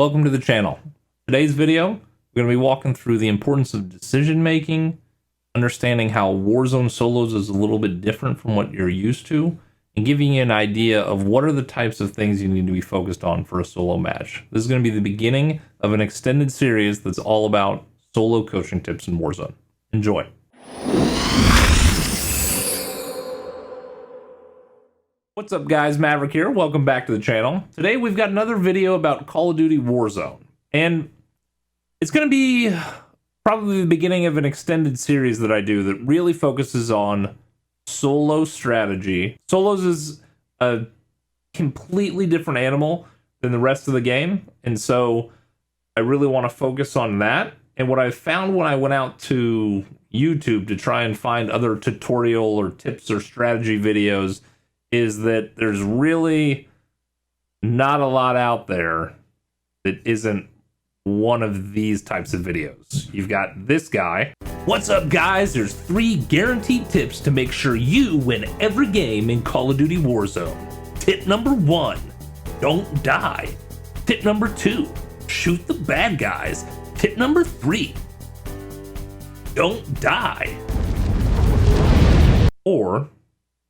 Welcome to the channel. Today's video, we're going to be walking through the importance of decision making, understanding how Warzone Solos is a little bit different from what you're used to, and giving you an idea of what are the types of things you need to be focused on for a solo match. This is going to be the beginning of an extended series that's all about solo coaching tips in Warzone. Enjoy. What's up guys, Maverick here. Welcome back to the channel. Today we've got another video about Call of Duty Warzone. And it's going to be probably the beginning of an extended series that I do that really focuses on solo strategy. Solos is a completely different animal than the rest of the game. And so I really want to focus on that. And what I found when I went out to YouTube to try and find other tutorial or tips or strategy videos is that there's really not a lot out there that isn't one of these types of videos. You've got this guy. What's up guys? There's 3 guaranteed tips to make sure you win every game in Call of Duty Warzone. Tip number 1, don't die. Tip number 2, shoot the bad guys. Tip number 3, don't die. Or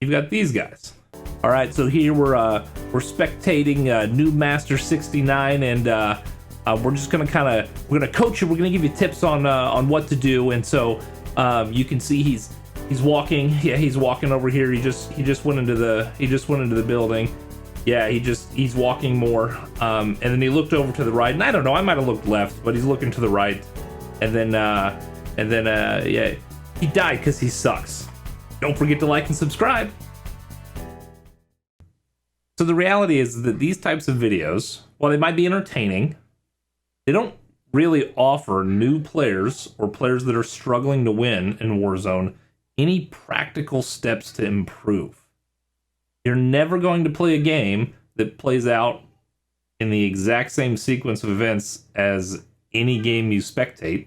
you've got these guys. All right, so here we're spectating New Master 69, and we're just gonna we're gonna coach you. We're gonna give you tips on what to do, and so you can see he's walking. Yeah, he's walking over here. He just went into the building. Yeah, he's walking more, and then he looked over to the right. And I don't know, I might have looked left, but he's looking to the right, and then yeah, he died because he sucks. Don't forget to like and subscribe. So the reality is that these types of videos, while they might be entertaining, they don't really offer new players or players that are struggling to win in Warzone any practical steps to improve. You're never going to play a game that plays out in the exact same sequence of events as any game you spectate.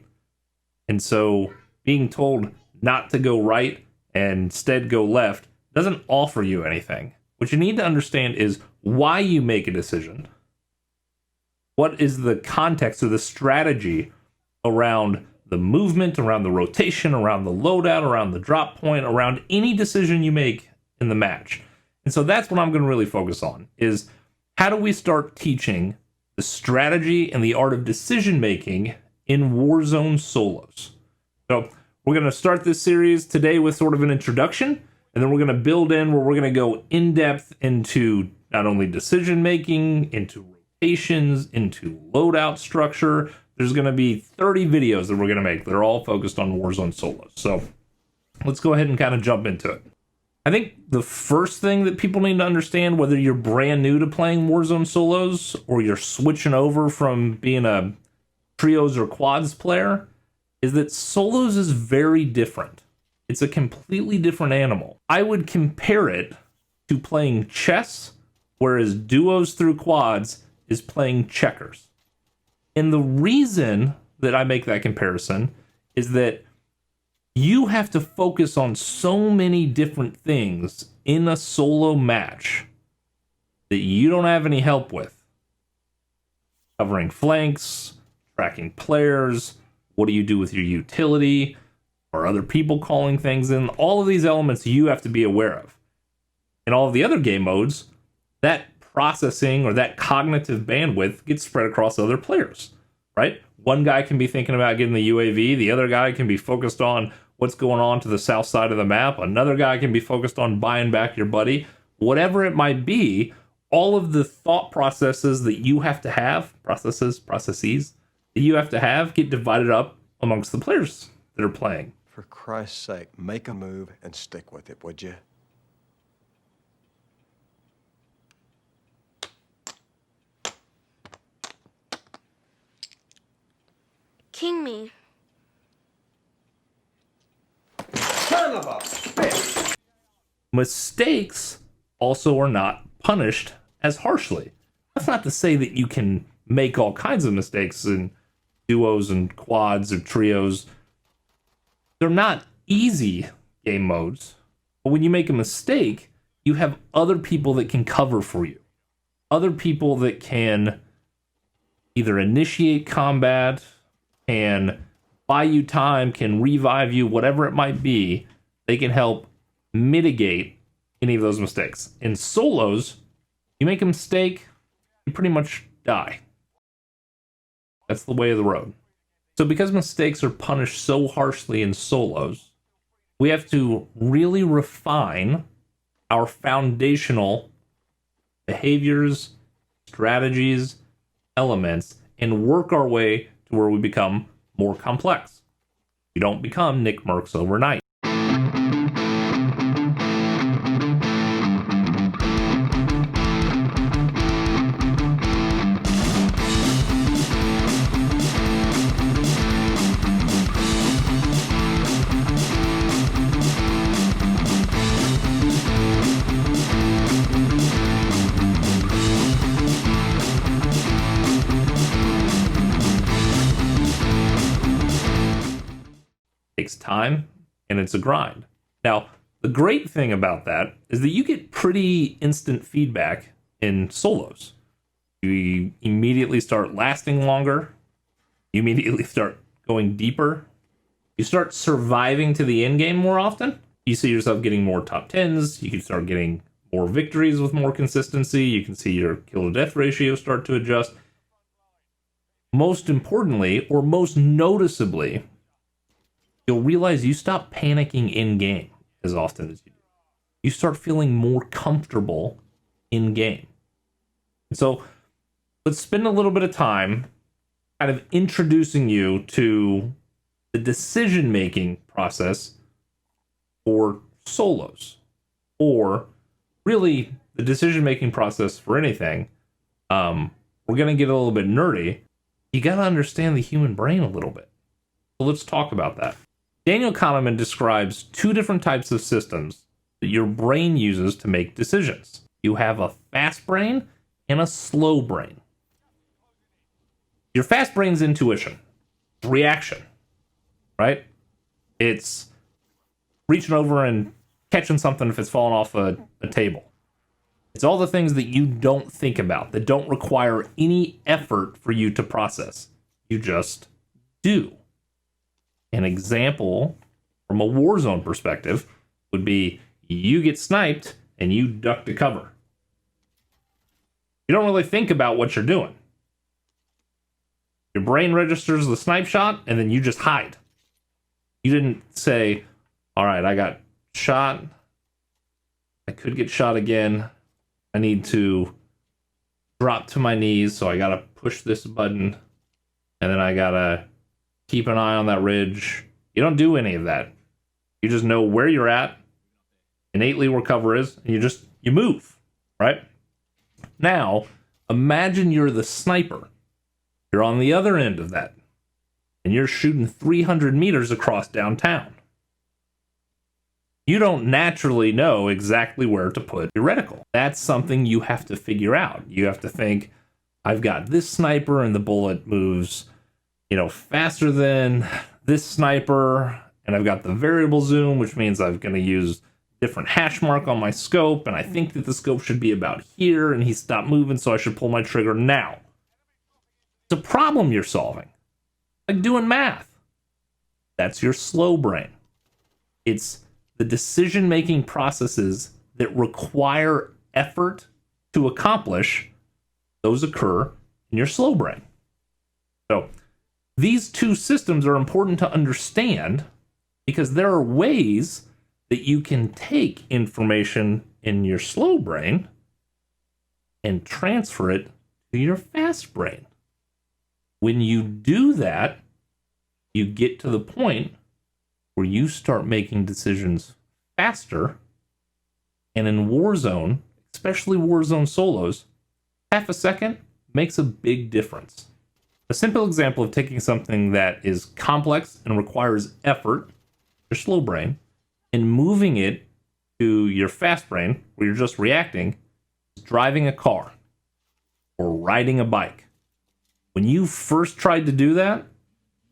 And so being told not to go right and instead go left doesn't offer you anything. What you need to understand is why you make a decision. What is the context or the strategy around the movement, around the rotation, around the loadout, around the drop point, around any decision you make in the match. And so that's what I'm going to really focus on, is how do we start teaching the strategy and the art of decision making in Warzone solos. So we're going to start this series today with sort of an introduction. And then we're going to build in where we're going to go in depth into not only decision making, into rotations, into loadout structure. There's going to be 30 videos that we're going to make that are all focused on Warzone solos. So let's go ahead and kind of jump into it. I think the first thing that people need to understand, whether you're brand new to playing Warzone solos or you're switching over from being a trios or quads player, is that solos is very different. It's a completely different animal. I would compare it to playing chess, whereas duos through quads is playing checkers. And the reason that I make that comparison is that you have to focus on so many different things in a solo match that you don't have any help with. Covering flanks, tracking players, what do you do with your utility, or other people calling things in. All of these elements you have to be aware of. In all of the other game modes, that processing or that cognitive bandwidth gets spread across other players, right? One guy can be thinking about getting the UAV, the other guy can be focused on what's going on to the south side of the map, another guy can be focused on buying back your buddy. Whatever it might be, all of the thought processes that you have to have, processes that you have to have, get divided up amongst the players that are playing. For Christ's sake, make a move and stick with it, would you? King me. Son of a bitch! Mistakes also are not punished as harshly. That's not to say that you can make all kinds of mistakes in duos and quads or trios. They're not easy game modes, but when you make a mistake, you have other people that can cover for you. Other people that can either initiate combat, can buy you time, can revive you, whatever it might be. They can help mitigate any of those mistakes. In solos, you make a mistake, you pretty much die. That's the way of the road. So because mistakes are punished so harshly in solos, we have to really refine our foundational behaviors, strategies, elements, and work our way to where we become more complex. We don't become Nick Mercs overnight. Takes time and it's a grind. Now, the great thing about that is that you get pretty instant feedback in solos. You immediately start lasting longer. You immediately start going deeper. You start surviving to the end game more often. You see yourself getting more top 10s. You can start getting more victories with more consistency. You can see your kill to death ratio start to adjust. Most importantly, or most noticeably, you'll realize you stop panicking in game as often as you do. You start feeling more comfortable in game. So let's spend a little bit of time kind of introducing you to the decision-making process for solos, or really the decision-making process for anything. We're going to get a little bit nerdy. You got to understand the human brain a little bit. So let's talk about that. Daniel Kahneman describes two different types of systems that your brain uses to make decisions. You have a fast brain and a slow brain. Your fast brain's intuition, reaction, right? It's reaching over and catching something if it's falling off a table. It's all the things that you don't think about, that don't require any effort for you to process. You just do. An example from a Warzone perspective would be you get sniped and you duck to cover. You don't really think about what you're doing. Your brain registers the snipe shot and then you just hide. You didn't say, all right, I got shot. I could get shot again. I need to drop to my knees, so I gotta push this button and then I gotta keep an eye on that ridge. You don't do any of that. You just know where you're at, innately where cover is, and you move, right? Now, imagine you're the sniper. You're on the other end of that, and you're shooting 300 meters across downtown. You don't naturally know exactly where to put your reticle. That's something you have to figure out. You have to think, I've got this sniper and the bullet moves faster than this sniper, and I've got the variable zoom, which means I'm going to use different hash mark on my scope, and I think that the scope should be about here, and he stopped moving, so I should pull my trigger now. It's a problem you're solving. Like doing math. That's your slow brain. It's the decision-making processes that require effort to accomplish. Those occur in your slow brain. So these two systems are important to understand because there are ways that you can take information in your slow brain and transfer it to your fast brain. When you do that, you get to the point where you start making decisions faster. And in Warzone, especially Warzone solos, half a second makes a big difference. A simple example of taking something that is complex and requires effort, your slow brain, and moving it to your fast brain, where you're just reacting, is driving a car or riding a bike. When you first tried to do that,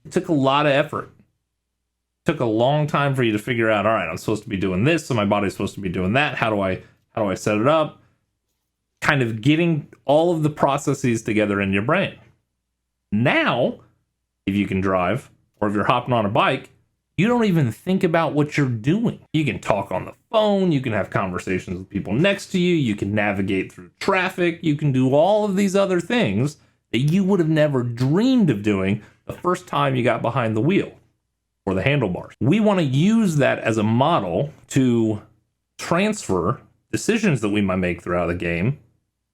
it took a lot of effort. It took a long time for you to figure out, all right, I'm supposed to be doing this, so my body's supposed to be doing that. How do I set it up? Kind of getting all of the processes together in your brain. Now, if you can drive, or if you're hopping on a bike, you don't even think about what you're doing. You can talk on the phone, you can have conversations with people next to you, you can navigate through traffic, you can do all of these other things that you would have never dreamed of doing the first time you got behind the wheel or the handlebars. We want to use that as a model to transfer decisions that we might make throughout the game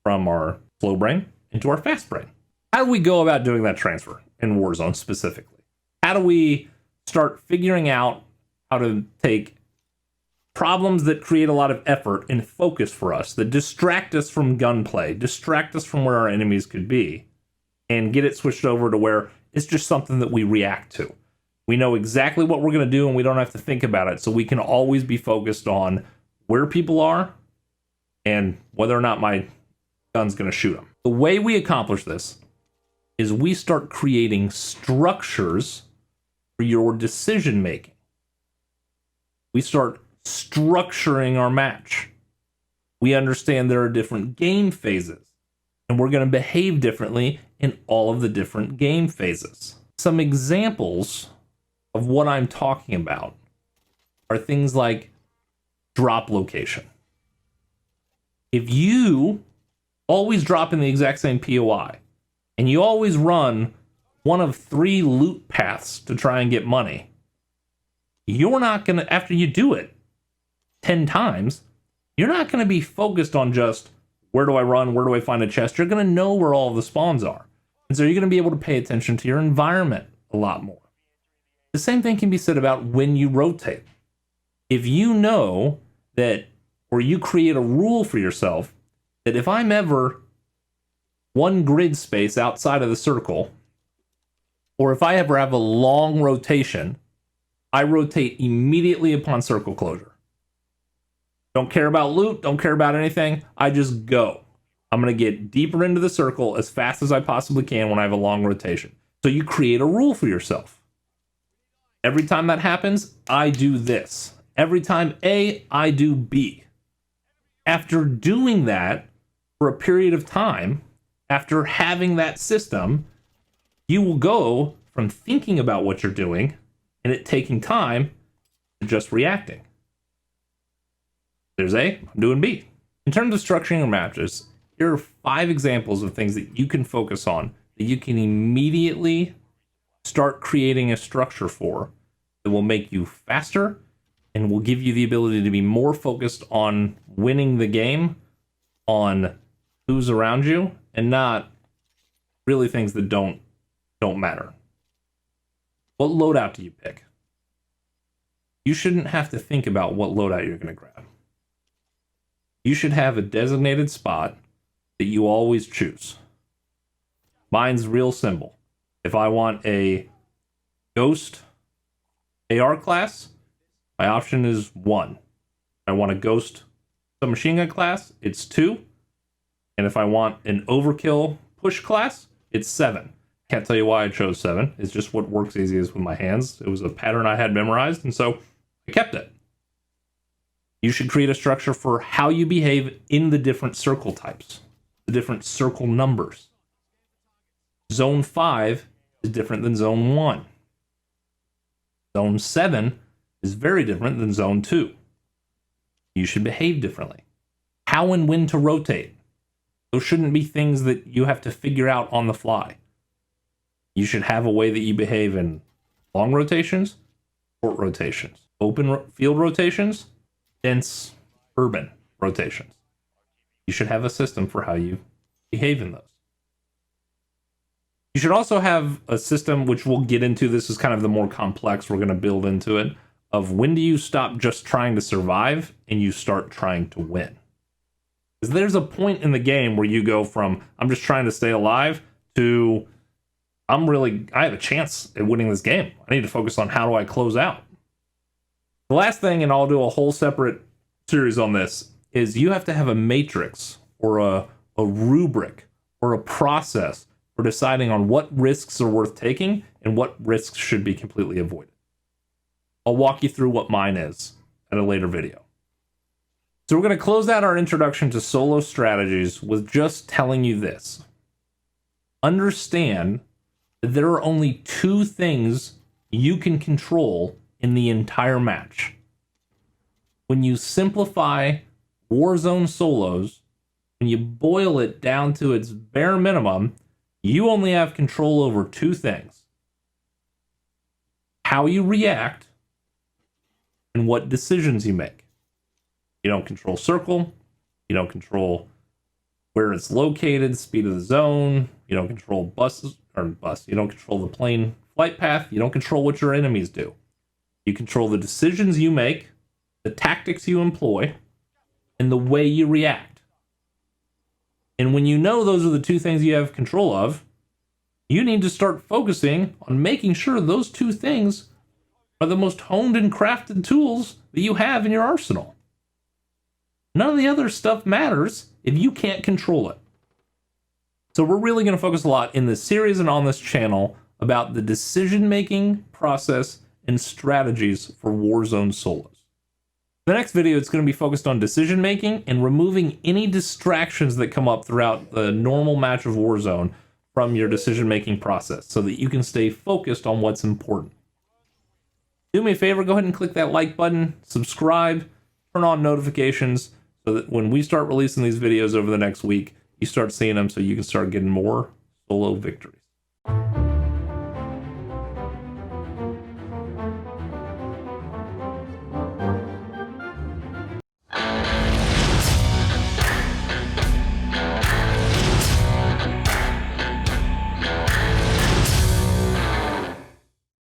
from our slow brain into our fast brain. How do we go about doing that transfer in Warzone specifically? How do we start figuring out how to take problems that create a lot of effort and focus for us, that distract us from gunplay, distract us from where our enemies could be, and get it switched over to where it's just something that we react to? We know exactly what we're going to do and we don't have to think about it, so we can always be focused on where people are and whether or not my gun's going to shoot them. The way we accomplish this is we start creating structures for your decision making. We start structuring our match. We understand there are different game phases, and we're going to behave differently in all of the different game phases. Some examples of what I'm talking about are things like drop location. If you always drop in the exact same POI, and you always run one of 3 loot paths to try and get money, you're not going to, after you do it 10 times, you're not going to be focused on just where do I run, where do I find a chest. You're going to know where all of the spawns are. And so you're going to be able to pay attention to your environment a lot more. The same thing can be said about when you rotate. If you know that, or you create a rule for yourself, that if I'm ever one grid space outside of the circle, or if I ever have a long rotation, I rotate immediately upon circle closure. Don't care about loot, don't care about anything. I just go. I'm going to get deeper into the circle as fast as I possibly can when I have a long rotation. So you create a rule for yourself. Every time that happens, I do this. Every time A, I do B. After doing that for a period of time, after having that system, you will go from thinking about what you're doing and it taking time to just reacting. There's A, I'm doing B. In terms of structuring your matches, here are 5 examples of things that you can focus on, that you can immediately start creating a structure for, that will make you faster and will give you the ability to be more focused on winning the game, on who's around you, and not really things that don't matter. What loadout do you pick? You shouldn't have to think about what loadout you're going to grab. You should have a designated spot that you always choose. Mine's real simple. If I want a ghost AR class, my option is 1. If I want a ghost submachine gun class, it's 2. And if I want an overkill push class, it's 7. Can't tell you why I chose 7. It's just what works easiest with my hands. It was a pattern I had memorized, and so I kept it. You should create a structure for how you behave in the different circle types, the different circle numbers. Zone 5 is different than Zone 1. Zone 7 is very different than Zone 2. You should behave differently. How and when to rotate. Those shouldn't be things that you have to figure out on the fly. You should have a way that you behave in long rotations, short rotations, open field rotations, dense urban rotations. You should have a system for how you behave in those. You should also have a system, which we'll get into, this is kind of the more complex, we're going to build into it, of when do you stop just trying to survive and you start trying to win. Because there's a point in the game where you go from, I'm just trying to stay alive, to, I have a chance at winning this game. I need to focus on how do I close out. The last thing, and I'll do a whole separate series on this, is you have to have a matrix or a rubric or a process for deciding on what risks are worth taking and what risks should be completely avoided. I'll walk you through what mine is at a later video. So we're going to close out our introduction to solo strategies with just telling you this. Understand that there are only two things you can control in the entire match. When you simplify Warzone solos, when you boil it down to its bare minimum, you only have control over two things: how you react and what decisions you make. You don't control circle, you don't control where it's located, speed of the zone, you don't control you don't control the plane flight path, you don't control what your enemies do. You control the decisions you make, the tactics you employ, and the way you react. And when you know those are the two things you have control of, you need to start focusing on making sure those two things are the most honed and crafted tools that you have in your arsenal. None of the other stuff matters if you can't control it. So we're really going to focus a lot in this series and on this channel about the decision-making process and strategies for Warzone solos. The next video, it's going to be focused on decision-making and removing any distractions that come up throughout the normal match of Warzone from your decision-making process so that you can stay focused on what's important. Do me a favor, go ahead and click that like button, subscribe, turn on notifications so that when we start releasing these videos over the next week, you start seeing them so you can start getting more solo victories.